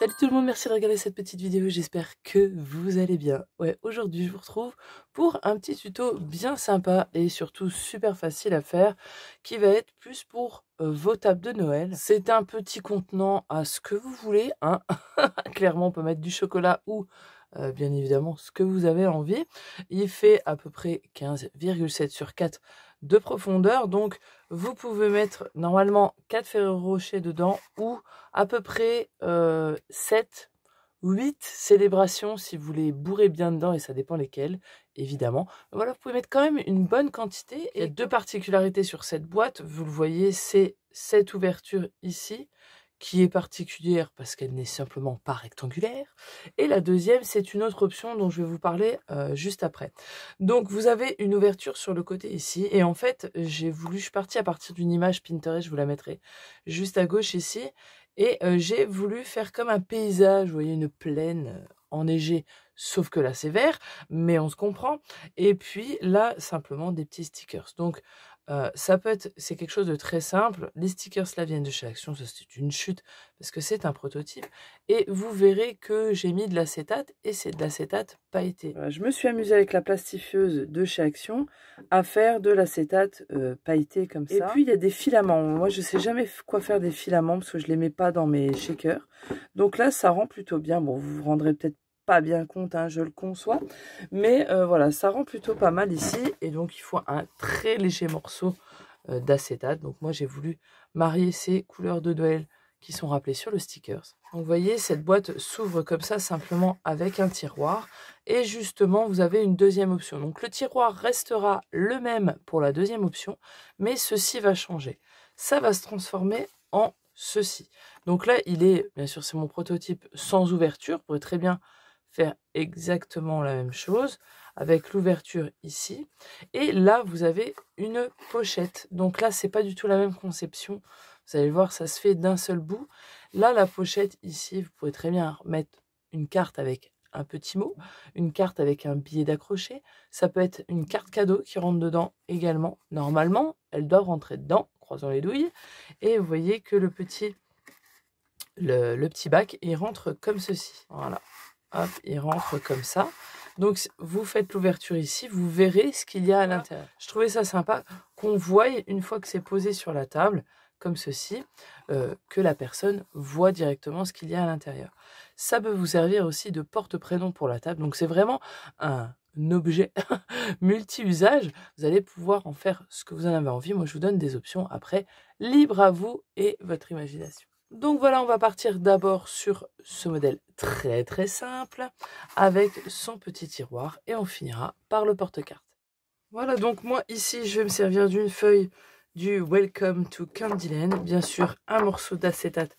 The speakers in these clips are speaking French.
Salut tout le monde, merci de regarder cette petite vidéo, j'espère que vous allez bien. Ouais, aujourd'hui je vous retrouve pour un petit tuto bien sympa et surtout super facile à faire qui va être plus pour vos tables de Noël. C'est un petit contenant à ce que vous voulez, hein. Clairement on peut mettre du chocolat ou bien évidemment ce que vous avez envie. Il fait à peu près 15,7 sur 4 de profondeur, donc vous pouvez mettre normalement 4 Ferrero Rocher dedans ou à peu près 7, 8 célébrations si vous les bourrez bien dedans, et ça dépend lesquelles, évidemment. Voilà, vous pouvez mettre quand même une bonne quantité. Il y a deux particularités sur cette boîte, vous le voyez, c'est cette ouverture ici, qui est particulière parce qu'elle n'est simplement pas rectangulaire. Et la deuxième, c'est une autre option dont je vais vous parler juste après. Donc, vous avez une ouverture sur le côté ici. Et en fait, je suis partie à partir d'une image Pinterest, je vous la mettrai juste à gauche ici. Et j'ai voulu faire comme un paysage, vous voyez, une plaine enneigée, sauf que là c'est vert, mais on se comprend. Et puis là, simplement des petits stickers. Donc ça peut être, c'est quelque chose de très simple. Les stickers là viennent de chez Action, ça c'est une chute parce que c'est un prototype. Et vous verrez que j'ai mis de l'acétate et c'est de l'acétate pailleté. Voilà, je me suis amusée avec la plastifieuse de chez Action à faire de l'acétate pailleté comme ça. Et puis il y a des filaments. Moi je sais jamais quoi faire des filaments parce que je les mets pas dans mes shakers. Donc là ça rend plutôt bien. Bon, vous vous rendrez peut-être pas bien compte, hein, je le conçois, mais voilà, ça rend plutôt pas mal ici. Et donc il faut un très léger morceau d'acétate. Donc moi j'ai voulu marier ces couleurs de Noël qui sont rappelées sur le stickers. Donc vous voyez, cette boîte s'ouvre comme ça simplement avec un tiroir. Et justement, vous avez une deuxième option. Donc le tiroir restera le même pour la deuxième option, mais ceci va changer. Ça va se transformer en ceci. Donc là, il est, bien sûr, c'est mon prototype sans ouverture. Vous pourrez très bien faire exactement la même chose avec l'ouverture ici. Et là, vous avez une pochette. Donc là, c'est pas du tout la même conception. Vous allez voir, ça se fait d'un seul bout. Là, la pochette ici, vous pouvez très bien mettre une carte avec un petit mot, une carte avec un billet d'accroché. Ça peut être une carte cadeau qui rentre dedans également. Normalement, elle doit rentrer dedans, croisons les douilles. Et vous voyez que le petit bac, il rentre comme ceci. Voilà. Hop, il rentre comme ça. Donc, vous faites l'ouverture ici, vous verrez ce qu'il y a à l'intérieur. Je trouvais ça sympa qu'on voie, une fois que c'est posé sur la table, comme ceci, que la personne voit directement ce qu'il y a à l'intérieur. Ça peut vous servir aussi de porte-prénom pour la table. Donc, c'est vraiment un objet multi-usage. Vous allez pouvoir en faire ce que vous en avez envie. Moi, je vous donne des options. Après, libre à vous et votre imagination. Donc voilà, on va partir d'abord sur ce modèle très très simple avec son petit tiroir et on finira par le porte-carte. Voilà, donc moi ici je vais me servir d'une feuille du Welcome to Candyland, bien sûr un morceau d'acétate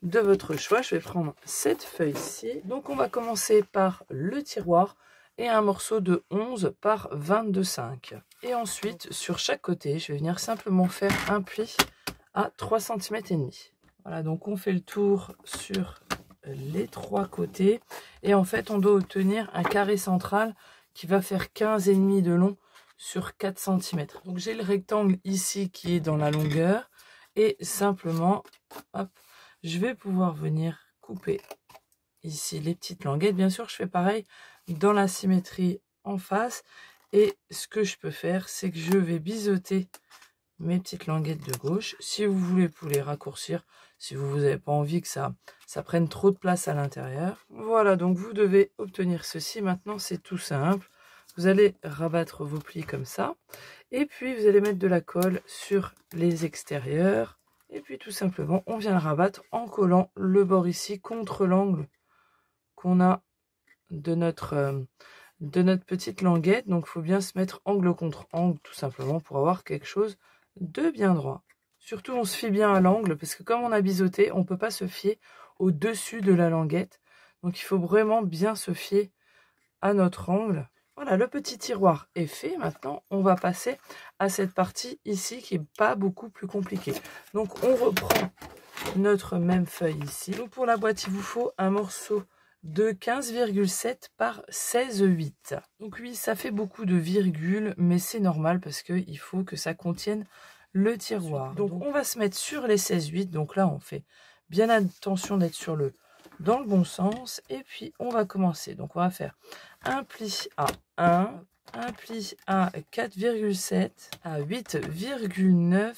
de votre choix. Je vais prendre cette feuille-ci. Donc on va commencer par le tiroir et un morceau de 11 par 22,5. Et ensuite sur chaque côté, je vais venir simplement faire un pli à 3,5 cm. Voilà, donc on fait le tour sur les trois côtés. Et en fait, on doit obtenir un carré central qui va faire 15,5 de long sur 4 cm. Donc j'ai le rectangle ici qui est dans la longueur. Et simplement, hop, je vais pouvoir venir couper ici les petites languettes. Bien sûr, je fais pareil dans la symétrie en face. Et ce que je peux faire, c'est que je vais biseauter mes petites languettes de gauche. Si vous voulez, vous pouvez les raccourcir si vous n'avez pas envie que ça prenne trop de place à l'intérieur. Voilà, donc vous devez obtenir ceci. Maintenant, c'est tout simple. Vous allez rabattre vos plis comme ça. Et puis, vous allez mettre de la colle sur les extérieurs. Et puis, tout simplement, on vient le rabattre en collant le bord ici contre l'angle qu'on a de notre petite languette. Donc, il faut bien se mettre angle contre angle, tout simplement, pour avoir quelque chose de bien droit. Surtout, on se fie bien à l'angle, parce que comme on a biseauté, on ne peut pas se fier au-dessus de la languette. Donc, il faut vraiment bien se fier à notre angle. Voilà, le petit tiroir est fait. Maintenant, on va passer à cette partie ici, qui n'est pas beaucoup plus compliquée. Donc, on reprend notre même feuille ici. Donc, pour la boîte, il vous faut un morceau de 15,7 par 16,8. Donc oui, ça fait beaucoup de virgules, mais c'est normal parce qu'il faut que ça contienne le tiroir. Donc on va se mettre sur les 16,8. Donc là, on fait bien attention d'être sur le dans le bon sens. Et puis, on va commencer. Donc, on va faire un pli à 1, un pli à 4,7, à 8,9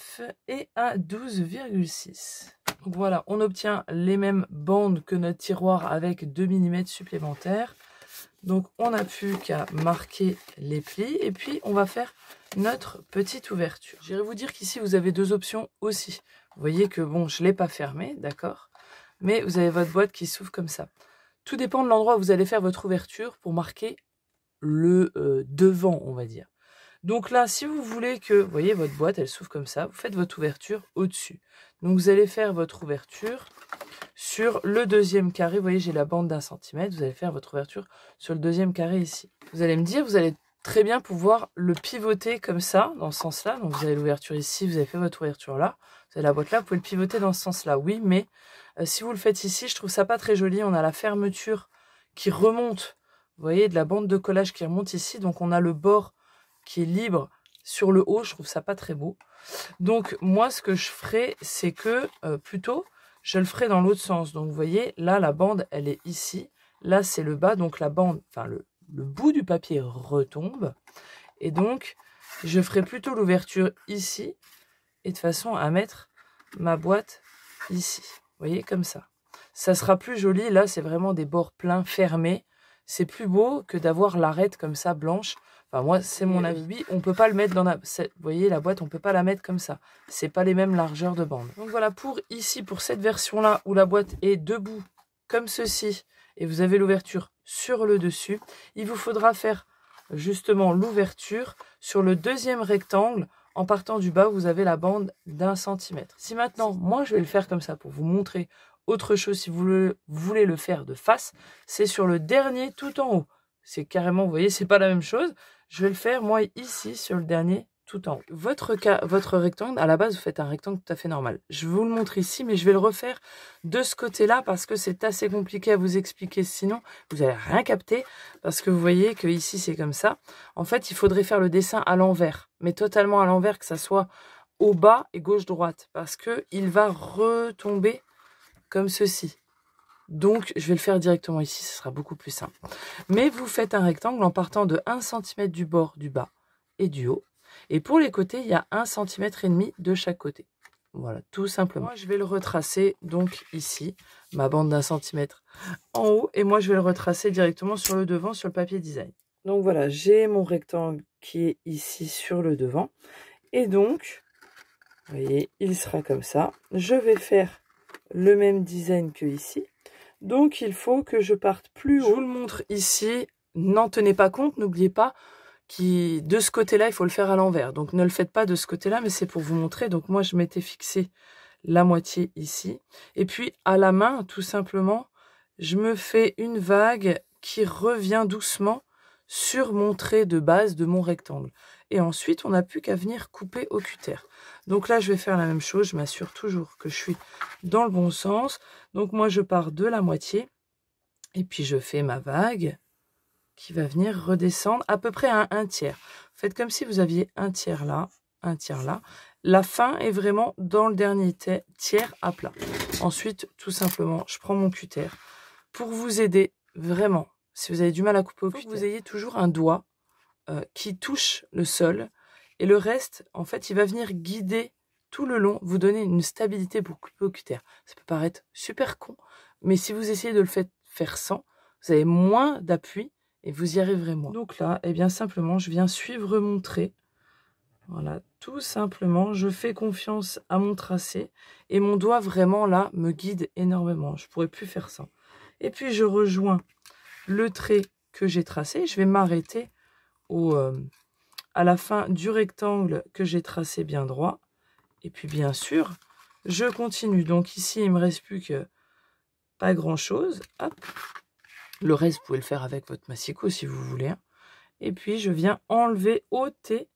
et à 12,6. Donc voilà, on obtient les mêmes bandes que notre tiroir avec 2 mm supplémentaires. Donc on n'a plus qu'à marquer les plis et puis on va faire notre petite ouverture. J'irai vous dire qu'ici vous avez deux options aussi. Vous voyez que bon, je ne l'ai pas fermé, d'accord, mais vous avez votre boîte qui s'ouvre comme ça. Tout dépend de l'endroit où vous allez faire votre ouverture pour marquer le devant, on va dire. Donc là, si vous voulez que, vous voyez, votre boîte, elle s'ouvre comme ça, vous faites votre ouverture au-dessus. Donc vous allez faire votre ouverture sur le deuxième carré. Vous voyez, j'ai la bande d'1 cm. Vous allez faire votre ouverture sur le deuxième carré ici. Vous allez me dire, vous allez très bien pouvoir le pivoter comme ça, dans ce sens-là. Donc vous avez l'ouverture ici, vous avez fait votre ouverture là. Vous avez la boîte là, vous pouvez le pivoter dans ce sens-là. Oui, mais si vous le faites ici, je trouve ça pas très joli. On a la fermeture qui remonte, vous voyez, de la bande de collage qui remonte ici. Donc on a le bord qui est libre sur le haut. Je trouve ça pas très beau. Donc moi, ce que je ferai, c'est que plutôt, je le ferai dans l'autre sens. Donc vous voyez, là, la bande, elle est ici. Là, c'est le bas. Donc la bande, enfin le bout du papier retombe. Et donc, je ferai plutôt l'ouverture ici. Et de façon à mettre ma boîte ici. Vous voyez, comme ça. Ça sera plus joli. Là, c'est vraiment des bords pleins, fermés. C'est plus beau que d'avoir l'arête comme ça, blanche. Enfin, moi, c'est mon avis. On peut pas le mettre dans la... Vous voyez, la boîte, on peut pas la mettre comme ça. C'est pas les mêmes largeurs de bande. Donc voilà, pour ici, pour cette version-là, où la boîte est debout, comme ceci, et vous avez l'ouverture sur le dessus, il vous faudra faire justement l'ouverture sur le deuxième rectangle. En partant du bas, vous avez la bande d'1 cm. Si maintenant, moi, je vais le faire comme ça pour vous montrer autre chose, si vous voulez le faire de face, c'est sur le dernier tout en haut. C'est carrément, vous voyez, c'est pas la même chose. Je vais le faire, moi, ici, sur le dernier tout en haut. Votre rectangle, à la base, vous faites un rectangle tout à fait normal. Je vous le montre ici, mais je vais le refaire de ce côté-là parce que c'est assez compliqué à vous expliquer. Sinon, vous n'allez rien capter parce que vous voyez que ici, c'est comme ça. En fait, il faudrait faire le dessin à l'envers, mais totalement à l'envers, que ça soit au bas et gauche-droite parce que il va retomber comme ceci. Donc, je vais le faire directement ici, ce sera beaucoup plus simple. Mais vous faites un rectangle en partant de 1 cm du bord du bas et du haut. Et pour les côtés, il y a 1,5 cm de chaque côté. Voilà, tout simplement. Moi, je vais le retracer donc ici, ma bande d'1 cm en haut. Et moi, je vais le retracer directement sur le devant, sur le papier design. Donc voilà, j'ai mon rectangle qui est ici sur le devant. Et donc, vous voyez, il sera comme ça. Je vais faire le même design que ici. Donc, il faut que je parte plus haut. Je vous le montre ici. N'en tenez pas compte, n'oubliez pas que de ce côté-là, il faut le faire à l'envers. Donc, ne le faites pas de ce côté-là, mais c'est pour vous montrer. Donc, moi, je m'étais fixé la moitié ici. Et puis, à la main, tout simplement, je me fais une vague qui revient doucement sur mon trait de base de mon rectangle. Et ensuite, on n'a plus qu'à venir couper au cutter. Donc là, je vais faire la même chose. Je m'assure toujours que je suis dans le bon sens. Donc moi, je pars de la moitié. Et puis, je fais ma vague qui va venir redescendre à peu près à un tiers. Faites comme si vous aviez un tiers là, un tiers là. La fin est vraiment dans le dernier tiers à plat. Ensuite, tout simplement, je prends mon cutter pour vous aider vraiment. Si vous avez du mal à couper au cutter, vous ayez toujours un doigt qui touche le sol. Et le reste, en fait, il va venir guider tout le long, vous donner une stabilité pour couper au cutter. Ça peut paraître super con, mais si vous essayez de le faire sans, vous avez moins d'appui et vous y arriverez moins. Donc là, eh bien simplement, je viens suivre mon trait. Voilà, tout simplement, je fais confiance à mon tracé et mon doigt vraiment là me guide énormément. Je ne pourrais plus faire ça. Et puis je rejoins le trait que j'ai tracé. Je vais m'arrêter à la fin du rectangle que j'ai tracé bien droit. Et puis bien sûr, je continue. Donc ici, il ne me reste plus que pas grand-chose. Hop. Le reste, vous pouvez le faire avec votre massicot si vous voulez. Et puis, je viens enlever, ôter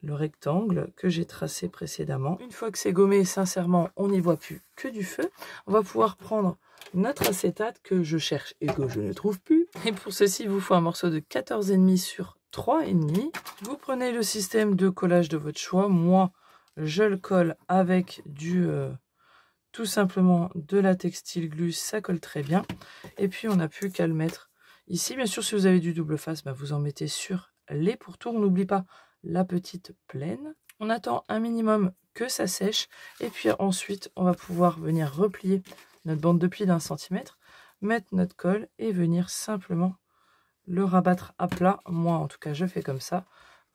le rectangle que j'ai tracé précédemment. Une fois que c'est gommé, sincèrement, on n'y voit plus que du feu. On va pouvoir prendre notre acétate que je cherche et que je ne trouve plus. Et pour ceci, il vous faut un morceau de 14,5 sur 3,5. Vous prenez le système de collage de votre choix. Moi, je le colle avec du tout simplement de la textile glue, ça colle très bien. Et puis on n'a plus qu'à le mettre ici. Bien sûr, si vous avez du double face, bah, vous en mettez sur les pourtours. On n'oublie pas la petite plaine. On attend un minimum que ça sèche. Et puis ensuite, on va pouvoir venir replier notre bande de pli d'1 centimètre, mettre notre colle et venir simplement le rabattre à plat. Moi, en tout cas, je fais comme ça.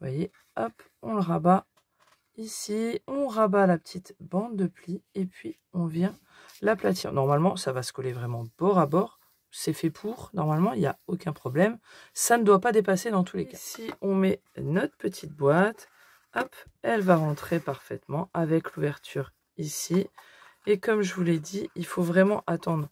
Vous voyez, hop, on le rabat ici. On rabat la petite bande de pli et puis on vient l'aplatir. Normalement, ça va se coller vraiment bord à bord. C'est fait pour. Normalement, il n'y a aucun problème. Ça ne doit pas dépasser dans tous les cas. Si on met notre petite boîte, hop, elle va rentrer parfaitement avec l'ouverture ici. Et comme je vous l'ai dit, il faut vraiment attendre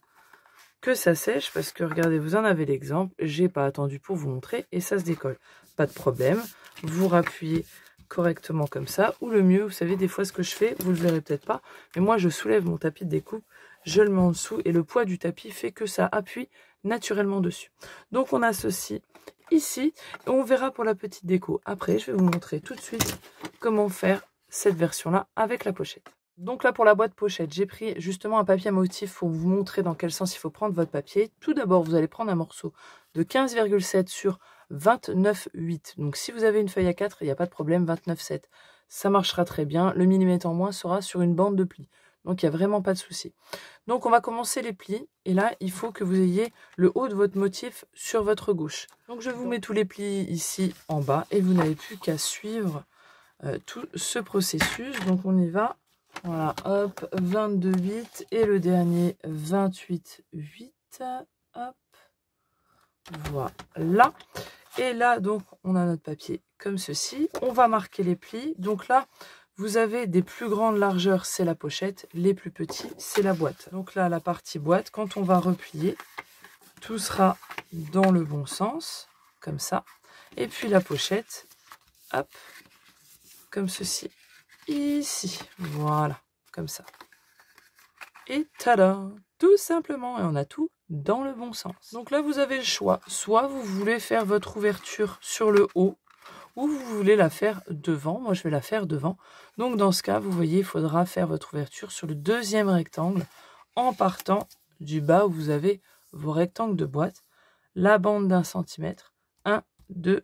que ça sèche parce que regardez, vous en avez l'exemple. J'ai pas attendu pour vous montrer et ça se décolle. Pas de problème. Vous rappuyez correctement comme ça. Ou le mieux, vous savez, des fois ce que je fais, vous le verrez peut-être pas, mais moi je soulève mon tapis de découpe, je le mets en dessous et le poids du tapis fait que ça appuie naturellement dessus. Donc on a ceci ici et on verra pour la petite déco. Après, je vais vous montrer tout de suite comment faire cette version-là avec la pochette. Donc là, pour la boîte pochette, j'ai pris justement un papier à motif pour vous montrer dans quel sens il faut prendre votre papier. Tout d'abord, vous allez prendre un morceau de 15,7 sur 29,8. Donc si vous avez une feuille A4, il n'y a pas de problème, 29,7. Ça marchera très bien. Le millimètre en moins sera sur une bande de plis. Donc il n'y a vraiment pas de souci. Donc on va commencer les plis. Et là, il faut que vous ayez le haut de votre motif sur votre gauche. Donc je vous mets tous les plis ici en bas. Et vous n'avez plus qu'à suivre tout ce processus. Donc on y va. Voilà, hop, 22,8 et le dernier 28,8. Hop, voilà. Et là, donc, on a notre papier comme ceci. On va marquer les plis. Donc là, vous avez des plus grandes largeurs, c'est la pochette. Les plus petits, c'est la boîte. Donc là, la partie boîte, quand on va replier, tout sera dans le bon sens, comme ça. Et puis la pochette, hop, comme ceci. Ici, voilà, comme ça. Et tada, tout simplement, et on a tout dans le bon sens. Donc là, vous avez le choix. Soit vous voulez faire votre ouverture sur le haut, ou vous voulez la faire devant. Moi, je vais la faire devant. Donc dans ce cas, vous voyez, il faudra faire votre ouverture sur le deuxième rectangle, en partant du bas où vous avez vos rectangles de boîte. La bande d'1 centimètre, 1, 2,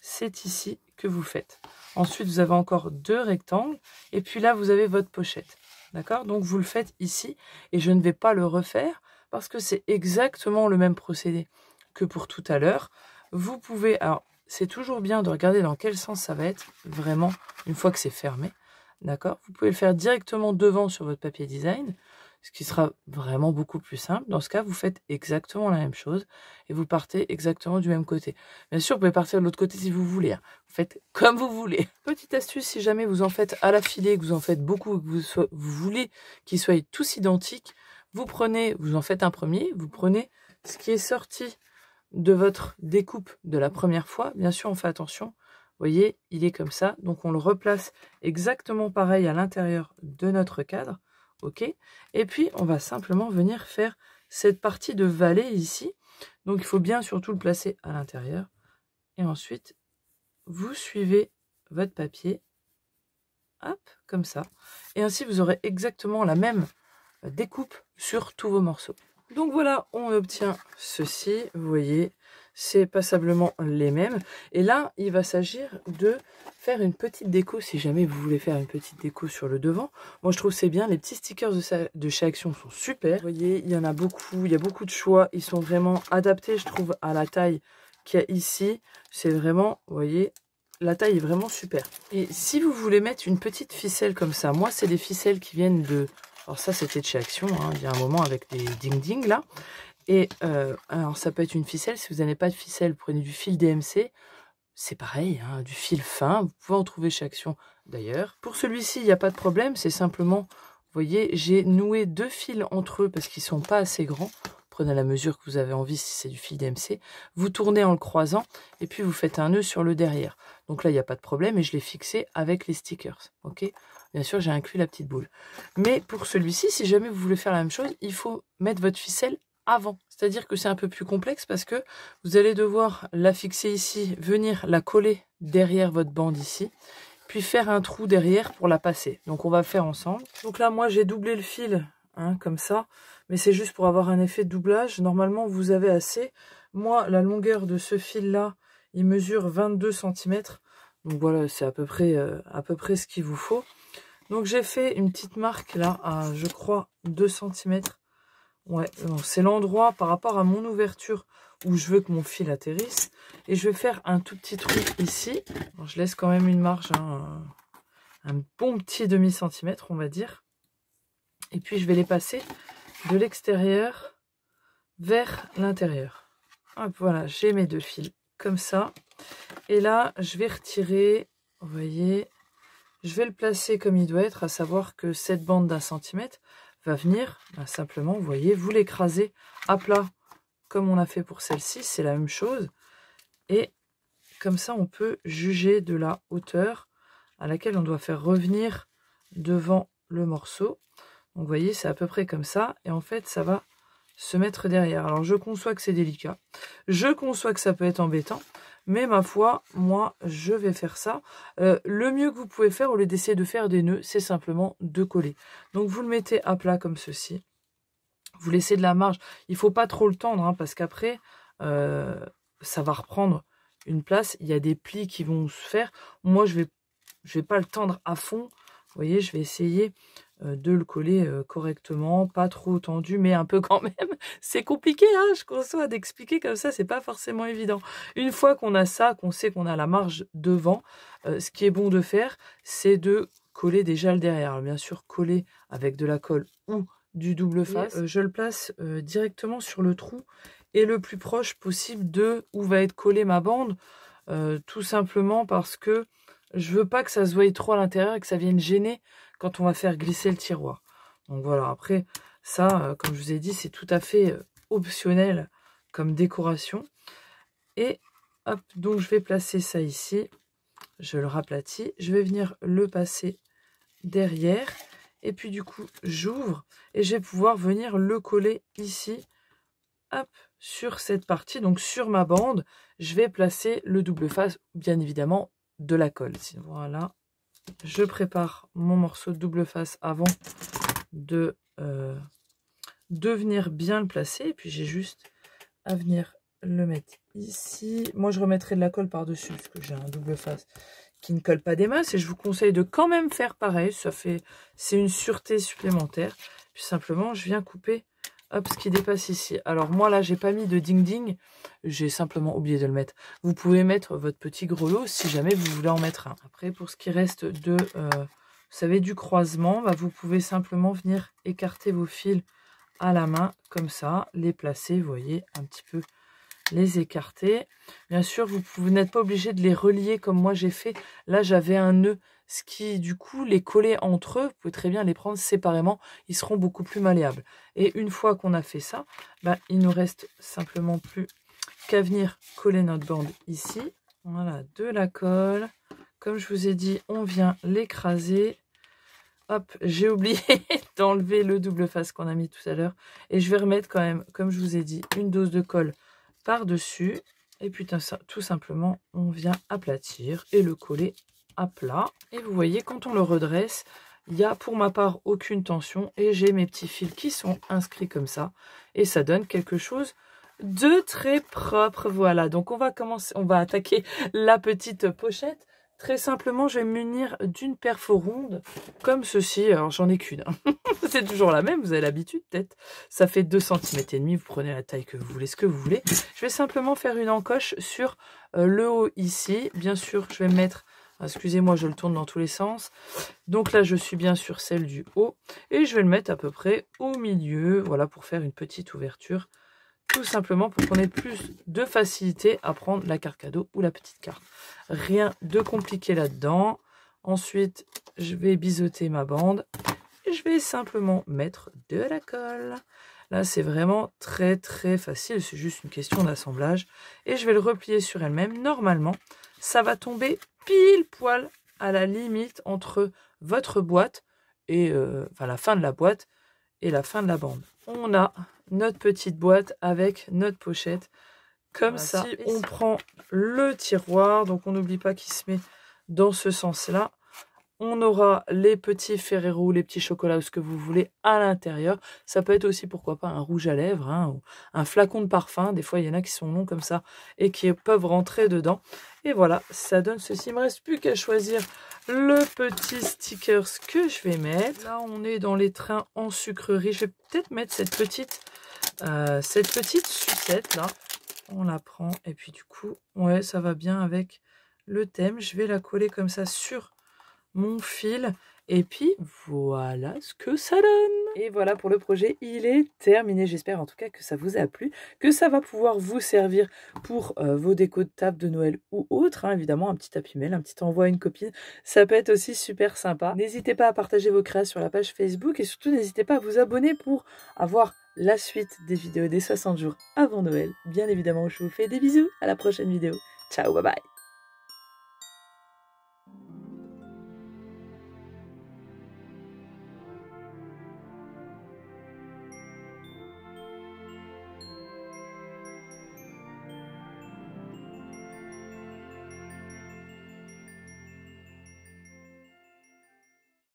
c'est ici que vous faites. Ensuite, vous avez encore 2 rectangles. Et puis là, vous avez votre pochette. D'accord? Donc, vous le faites ici. Et je ne vais pas le refaire parce que c'est exactement le même procédé que pour tout à l'heure. Vous pouvez... Alors, c'est toujours bien de regarder dans quel sens ça va être. Vraiment, une fois que c'est fermé. D'accord? Vous pouvez le faire directement devant sur votre papier design. Ce qui sera vraiment beaucoup plus simple. Dans ce cas, vous faites exactement la même chose et vous partez exactement du même côté. Bien sûr, vous pouvez partir de l'autre côté si vous voulez. Vous faites comme vous voulez. Petite astuce, si jamais vous en faites à l'affilée, que vous en faites beaucoup, que vous voulez qu'ils soient tous identiques, vous en faites un premier, vous prenez ce qui est sorti de votre découpe de la première fois. Bien sûr, on fait attention. Vous voyez, il est comme ça. Donc, on le replace exactement pareil à l'intérieur de notre cadre. Ok, et puis on va simplement venir faire cette partie de vallée ici. Donc il faut bien surtout le placer à l'intérieur. Et ensuite, vous suivez votre papier. Hop, comme ça. Et ainsi, vous aurez exactement la même découpe sur tous vos morceaux. Donc voilà, on obtient ceci. Vous voyez, c'est passablement les mêmes. Et là, il va s'agir de faire une petite déco, si jamais vous voulez faire une petite déco sur le devant. Moi, je trouve c'est bien. Les petits stickers de chez Action sont super. Vous voyez, il y en a beaucoup. Il y a beaucoup de choix. Ils sont vraiment adaptés, je trouve, à la taille qu'il y a ici. C'est vraiment, vous voyez, la taille est vraiment super. Et si vous voulez mettre une petite ficelle comme ça, moi, c'est des ficelles qui viennent de... Alors ça, c'était de chez Action, hein, il y a un moment avec des ding-ding là. Et alors ça peut être une ficelle. Si vous n'avez pas de ficelle, prenez du fil DMC. C'est pareil, hein, du fil fin. Vous pouvez en trouver chez Action d'ailleurs. Pour celui-ci, il n'y a pas de problème. C'est simplement, vous voyez, j'ai noué 2 fils entre eux parce qu'ils ne sont pas assez grands. Prenez la mesure que vous avez envie si c'est du fil DMC. Vous tournez en le croisant et puis vous faites un nœud sur le derrière. Donc là, il n'y a pas de problème et je l'ai fixé avec les stickers. Ok ? Bien sûr, j'ai inclus la petite boule. Mais pour celui-ci, si jamais vous voulez faire la même chose, il faut mettre votre ficelle avant. C'est-à-dire que c'est un peu plus complexe parce que vous allez devoir la fixer ici, venir la coller derrière votre bande ici, puis faire un trou derrière pour la passer. Donc on va le faire ensemble. Donc là, moi, j'ai doublé le fil hein, comme ça. Mais c'est juste pour avoir un effet de doublage. Normalement, vous avez assez. Moi, la longueur de ce fil-là, il mesure 22 cm. Donc voilà, c'est à peu près ce qu'il vous faut. Donc j'ai fait une petite marque là, à je crois 2 cm. Ouais, c'est l'endroit par rapport à mon ouverture où je veux que mon fil atterrisse. Et je vais faire un tout petit trou ici. Alors, je laisse quand même une marge, hein, un bon petit demi-centimètre, on va dire. Et puis je vais les passer de l'extérieur vers l'intérieur. Hop, voilà, j'ai mes 2 fils comme ça. Et là, je vais retirer, vous voyez, je vais le placer comme il doit être, à savoir que cette bande d'1 centimètre va venir, simplement, vous voyez, vous l'écrasez à plat, comme on a fait pour celle-ci, c'est la même chose. Et comme ça, on peut juger de la hauteur à laquelle on doit faire revenir devant le morceau. Donc, vous voyez, c'est à peu près comme ça. Et en fait, ça va se mettre derrière. Alors, je conçois que c'est délicat. Je conçois que ça peut être embêtant. Mais ma foi, moi, je vais faire ça. Le mieux que vous pouvez faire, au lieu d'essayer de faire des nœuds, c'est simplement de coller. Donc, vous le mettez à plat comme ceci. Vous laissez de la marge. Il ne faut pas trop le tendre, hein, parce qu'après, ça va reprendre une place. Il y a des plis qui vont se faire. Moi, je vais pas le tendre à fond. Vous voyez, je vais essayer de le coller correctement, pas trop tendu, mais un peu quand même. C'est compliqué, hein, je conçois, d'expliquer comme ça, c'est pas forcément évident. Une fois qu'on a ça, qu'on sait qu'on a la marge devant, ce qui est bon de faire, c'est de coller déjà le derrière. Alors, bien sûr, coller avec de la colle ou du double face. Je le place directement sur le trou et le plus proche possible de où va être collée ma bande, tout simplement parce que je veux pas que ça se voie trop à l'intérieur et que ça vienne gêner quand on va faire glisser le tiroir. Donc voilà, après ça, comme je vous ai dit, c'est tout à fait optionnel comme décoration. Et hop, donc je vais placer ça ici. Je le raplatis. Je vais venir le passer derrière. Et puis du coup, j'ouvre et je vais pouvoir venir le coller ici. Hop, sur cette partie, donc sur ma bande, je vais placer le double face, bien évidemment, de la colle. Voilà, je prépare mon morceau de double face avant de venir bien le placer. Et puis j'ai juste à venir le mettre ici. Moi, je remettrai de la colle par-dessus parce que j'ai un double face qui ne colle pas des masses. Et je vous conseille de quand même faire pareil. C'est une sûreté supplémentaire. Puis simplement, je viens couper. Hop, ce qui dépasse ici. Alors moi là, j'ai pas mis de ding-ding. J'ai simplement oublié de le mettre. Vous pouvez mettre votre petit grelot si jamais vous voulez en mettre un. Après, pour ce qui reste de, vous savez, du croisement, bah, vous pouvez simplement venir écarter vos fils à la main, comme ça, les placer, vous voyez, un petit peu les écarter. Bien sûr, vous n'êtes pas obligé de les relier comme moi j'ai fait. Là, j'avais un nœud, ce qui, du coup, les coller entre eux. Vous pouvez très bien les prendre séparément. Ils seront beaucoup plus malléables. Et une fois qu'on a fait ça, bah, il nous reste simplement plus qu'à venir coller notre bande ici. Voilà, de la colle. Comme je vous ai dit, on vient l'écraser. Hop, j'ai oublié d'enlever le double face qu'on a mis tout à l'heure. Et je vais remettre quand même, comme je vous ai dit, une dose de colle par-dessus. Et puis tout simplement, on vient aplatir et le coller à plat. Et vous voyez, quand on le redresse, il n'y a pour ma part aucune tension. Et j'ai mes petits fils qui sont inscrits comme ça. Et ça donne quelque chose de très propre. Voilà, donc on va commencer, on va attaquer la petite pochette. Très simplement, je vais me munir d'une perfo ronde, comme ceci. Alors, j'en ai qu'une. C'est toujours la même, vous avez l'habitude peut-être. Ça fait 2,5 cm. Vous prenez la taille que vous voulez, ce que vous voulez. Je vais simplement faire une encoche sur le haut ici. Bien sûr, je vais mettre... Excusez-moi, je le tourne dans tous les sens. Donc là, je suis bien sur celle du haut. Et je vais le mettre à peu près au milieu. Voilà, pour faire une petite ouverture. Tout simplement pour qu'on ait plus de facilité à prendre la carte cadeau ou la petite carte. Rien de compliqué là-dedans. Ensuite, je vais biseauter ma bande. Et je vais simplement mettre de la colle. Là, c'est vraiment très très facile. C'est juste une question d'assemblage. Et je vais le replier sur elle-même. Normalement, ça va tomber pile poil à la limite entre votre boîte et la fin de la boîte et la fin de la bande. On a notre petite boîte avec notre pochette. Comme ça, si on prend le tiroir, donc on n'oublie pas qu'il se met dans ce sens-là. On aura les petits Ferrero, les petits chocolats ou ce que vous voulez à l'intérieur. Ça peut être aussi, pourquoi pas, un rouge à lèvres, hein, ou un flacon de parfum. Des fois, il y en a qui sont longs comme ça et qui peuvent rentrer dedans. Et voilà, ça donne ceci. Il ne me reste plus qu'à choisir le petit stickers que je vais mettre. Là, on est dans les trains en sucrerie. Je vais peut-être mettre cette petite sucette là. On la prend et puis du coup, ouais, ça va bien avec le thème. Je vais la coller comme ça sur mon fil et puis voilà ce que ça donne. Et voilà pour le projet, il est terminé. J'espère en tout cas que ça vous a plu, que ça va pouvoir vous servir pour vos décos de table de Noël ou autres, hein. Évidemment, un petit tapis mail, un petit envoi à une copine, ça peut être aussi super sympa. N'hésitez pas à partager vos créations sur la page Facebook et surtout n'hésitez pas à vous abonner pour avoir la suite des vidéos des 60 jours avant Noël. Bien évidemment, je vous fais des bisous, à la prochaine vidéo. Ciao, bye bye.